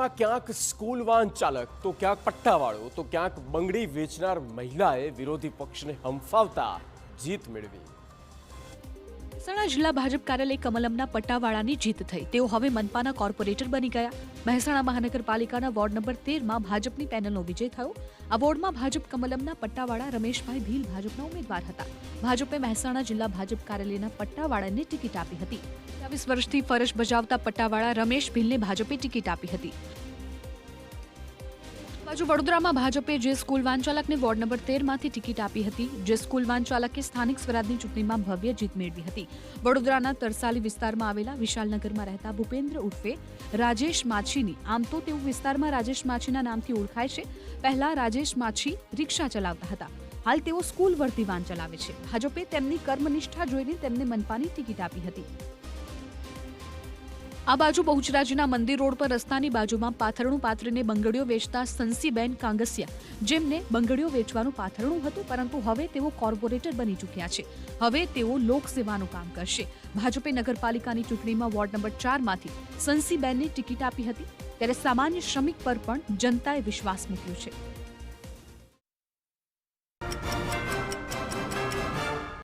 વડોદરામાં ક્યાંક સ્કૂલ વાહન ચાલક તો ક્યાંક પટ્ટાવાળો તો ક્યાંક બંગડી વેચનાર મહિલાએ વિરોધી પક્ષને હંફાવતા જીત મેળવી। મહેસાણા જિલ્લા ભાજપ કાર્યાલય કમલમના પટ્ટાવાળાની જીત થઈ। તેઓ હવે મનપાના કોર્પોરેટર બની ગયા। મહેસાણા મહાનગરપાલિકાના વોર્ડ નંબર 13માં ભાજપની પેનલનો વિજય થયો। આ વોર્ડમાં ભાજપ કમલમના પટ્ટાવાળા રમેશભાઈ ભીલ ભાજપના ઉમેદવાર હતા। ભાજપે મહેસાણા જિલ્લા ભાજપ કાર્યાલયના પટ્ટાવાળાને ટિકિટ આપી હતી। 22 વર્ષથી ફરજ બજાવતા પટ્ટાવાળા રમેશ ભીલને ભાજપે ટિકિટ આપી હતી। બાજુ વડોદરામાં ભાજપે જે સ્કૂલ વાન ચાલકને વોર્ડ નંબર 13માંથી ટિકિટ આપી હતી। જે સ્કૂલ વાન ચાલકે સ્થાનિક સ્વરાજની ચૂંટણીમાં ભવ્ય જીત મેળવી હતી। વડોદરાના તરસાલી વિસ્તારમાં આવેલા વિશાલનગરમાં રહેતા ભૂપેન્દ્ર ઉર્ફે રાજેશ માછીની, આમ તો તેઓ વિસ્તારમાં રાજેશ માછીના નામથી ઓળખાય છે। પહેલા રાજેશ માછી રિક્ષા ચલાવતા હતા, હાલ તેઓ સ્કૂલ વર્તી વાન ચલાવે છે। ભાજપે તેમની કર્મનિષ્ઠા જોઈને તેમને મનપાની ટિકિટ આપી હતી। આ બાજુ બહુચરાજીના મંદિર રોડ પર રસ્તાની બાજુમાં પાથરણું પાથરીને બંગડીઓ વેચતા સંસીબેન કાંગસિયા, જેમને બંગડીઓ વેચવાનું પાથરણું હતું, પરંતુ હવે તેઓ કોર્પોરેટર બની ચૂક્યા છે। હવે તેઓ લોકસેવાનું કામ કરશે। ભાજપે નગરપાલિકાની ચૂંટણીમાં વોર્ડ નંબર 4માંથી સંસીબેનને ટિકિટ આપી હતી, ત્યારે સામાન્ય શ્રમિક પર પણ જનતાએ વિશ્વાસ મૂક્યો છે।